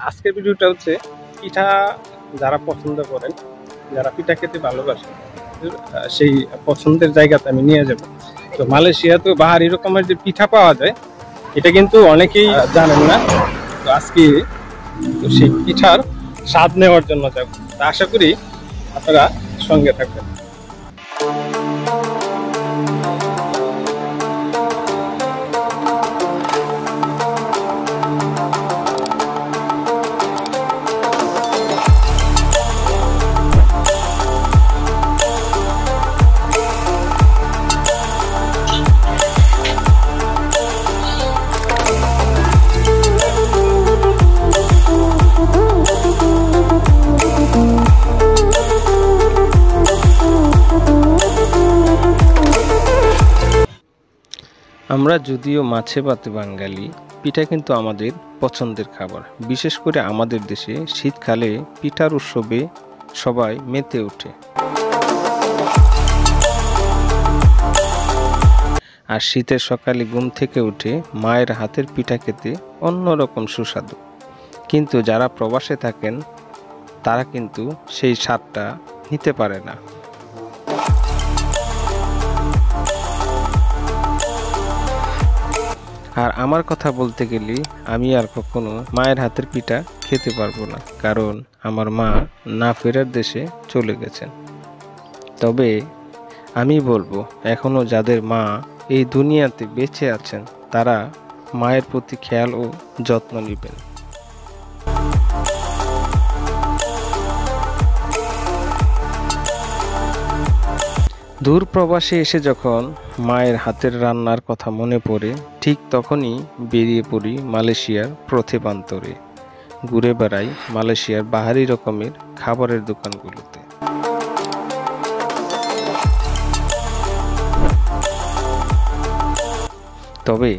আজকের ভিডিওটা হচ্ছে পিঠা যারা পছন্দ করেন, যারা পিঠা খেতে ভালোবাসেন, সেই পছন্দের জায়গাতে আমি নিয়ে যাব। তো মালয়েশিয়াতে বাহারি রকমের যে পিঠা পাওয়া যায়, এটা কিন্তু অনেকেই জানেন না। তো আজকে সেই পিঠার স্বাদ নেওয়ার জন্য যাব। তা আশা করি আপনারা সঙ্গে থাকবেন। আমরা যদিও মাছে ভাতে বাঙালি, পিঠা কিন্তু আমাদের পছন্দের খাবার। বিশেষ করে আমাদের দেশে শীতকালে পিঠার উৎসবে সবাই মেতে ওঠে। আর শীতের সকালে ঘুম থেকে উঠে মায়ের হাতের পিঠা খেতে অন্যরকম সুস্বাদু। কিন্তু যারা প্রবাসে থাকেন তারা কিন্তু সেই স্বাদটা নিতে পারে না। আর আমার কথা বলতে গেলে আমি আর কখনো মায়ের হাতের পিঠা খেতে পারবো না, কারণ আমার মা না ফেরার দেশে চলে গেছেন। তবে আমি বলবো, এখনো যাদের মা এই দুনিয়াতে বেঁচে আছেন তারা মায়ের প্রতি খেয়াল ও যত্ন নেবেন। দূর প্রবাসে এসে যখন মায়ের হাতের রান্নার কথা মনে পড়ে, ঠিক তখনই বেরিয়ে পড়ি মালয়েশিয়ার পথে-প্রান্তরে। ঘুরে বেড়াই মালয়েশিয়ার বাহারি রকমের খাবারের দোকানগুলোতে। তবে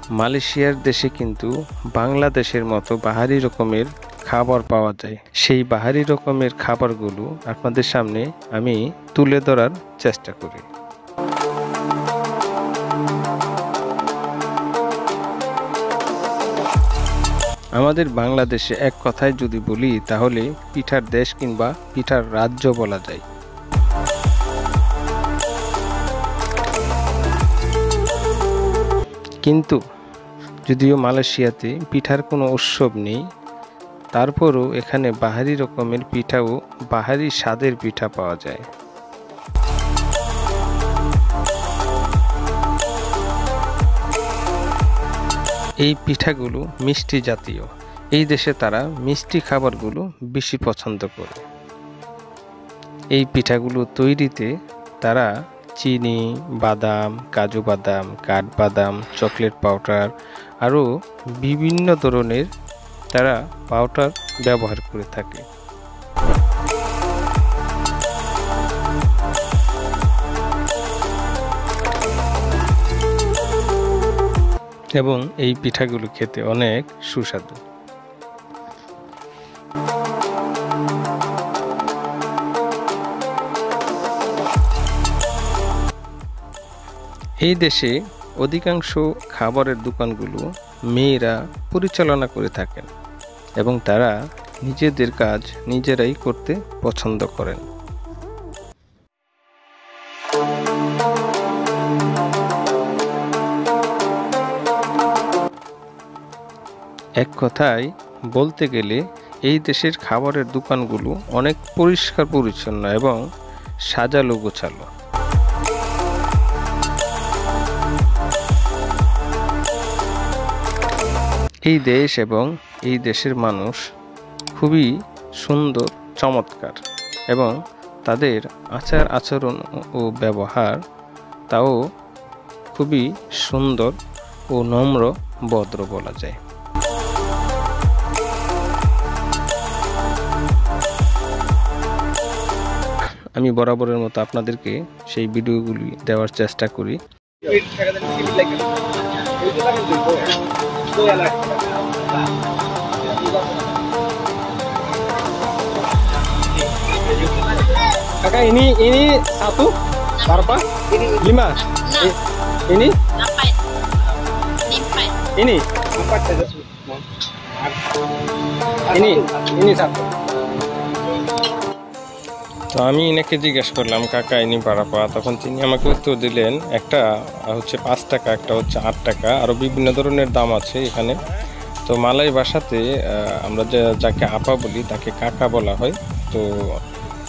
মালয়েশিয়ার দেশে কিন্তু বাংলাদেশের মতো বাহারি রকমের খাবার পাওয়া যায়। সেই বাহারি রকমের খাবারগুলো আপনাদের সামনে আমি তুলে ধরার চেষ্টা করি। আমাদের বাংলাদেশে এক কথায় যদি বলি তাহলে পিঠার দেশ কিংবা পিঠার রাজ্য বলা যায়। কিন্তু যদিও মালয়েশিয়াতে পিঠার কোনো উৎসব নেই, তারপরও এখানে বাহারি রকমের পিঠা ও বাহারি স্বাদের পিঠা পাওয়া যায়। এই পিঠাগুলো মিষ্টি জাতীয়। এই দেশে তারা মিষ্টি খাবারগুলো বেশি পছন্দ করে। এই পিঠাগুলো তৈরিতে তারা চিনি, বাদাম, কাজু বাদাম, কাঠবাদাম, চকলেট পাউডার আরও বিভিন্ন ধরনের তারা পাউডার ব্যবহার করে থাকে। এবং এই পিঠাগুলো খেতে অনেক সুস্বাদু। এই দেশে অধিকাংশ খাবারের দোকানগুলো মেয়েরা পরিচালনা করে থাকেন এবং তারা নিজেদের কাজ নিজেরাই করতে পছন্দ করেন। এক কথায় বলতে গেলে এই দেশের খাবারের দোকানগুলো অনেক পরিষ্কার পরিচ্ছন্ন এবং সাজালো গোছালো। এই দেশ এবং এই দেশের মানুষ খুবই সুন্দর, চমৎকার এবং তাদের আচার আচরণ ও ব্যবহার তাও খুবই সুন্দর ও নম্র ভদ্র বলা যায়। আমি বরাবরের মতো আপনাদেরকে সেই ভিডিওগুলি দেওয়ার চেষ্টা করি। Kakak ini satu Berapa? 5. Ini? Ini? Ini satu. তো আমি এনাকে জিজ্ঞেস করলাম কাকা ইনি বারাপা, তখন তিনি আমাকে উত্তর দিলেন একটা হচ্ছে 5 টাকা, একটা হচ্ছে 8 টাকা, আরও বিভিন্ন ধরনের দাম আছে এখানে। তো মালয় ভাষাতে আমরা যাকে আপা বলি তাকে কাকা বলা হয়। তো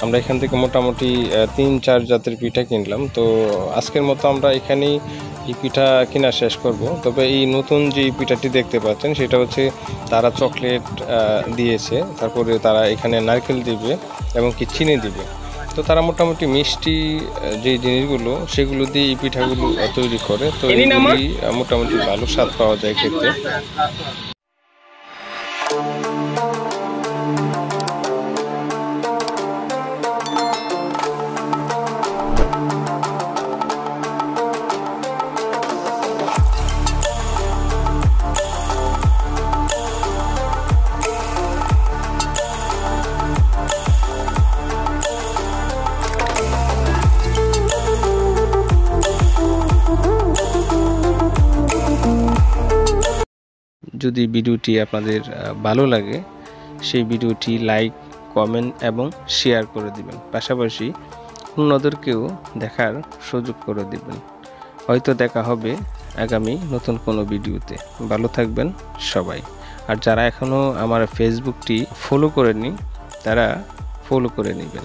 আমরা এখান থেকে মোটামুটি 3-4 জাতের পিঠা কিনলাম। তো আজকের মতো আমরা এখানেই এই পিঠা কিনা শেষ করব। তবে এই নতুন যে পিঠাটি দেখতে পাচ্ছেন সেটা হচ্ছে তারা চকলেট দিয়েছে, তারপরে তারা এখানে নারকেল দিবে এবং কি চিনি দিবে। তো তারা মোটামুটি মিষ্টি যে জিনিসগুলো সেগুলো দিয়ে এই পিঠাগুলো তৈরি করে। তো এইগুলি মোটামুটি ভালো স্বাদ পাওয়া যায় খেতে। যদি ভিডিওটি আপনাদের ভালো লাগে সেই ভিডিওটি লাইক, কমেন্ট এবং শেয়ার করে দিবেন, পাশাপাশি অন্যদেরকেও দেখার সুযোগ করে দিবেন। হয়তো দেখা হবে আগামী নতুন কোনো ভিডিওতে। ভালো থাকবেন সবাই। আর যারা এখনও আমার ফেসবুকটি ফলো করেননি তারা ফলো করে নেবেন।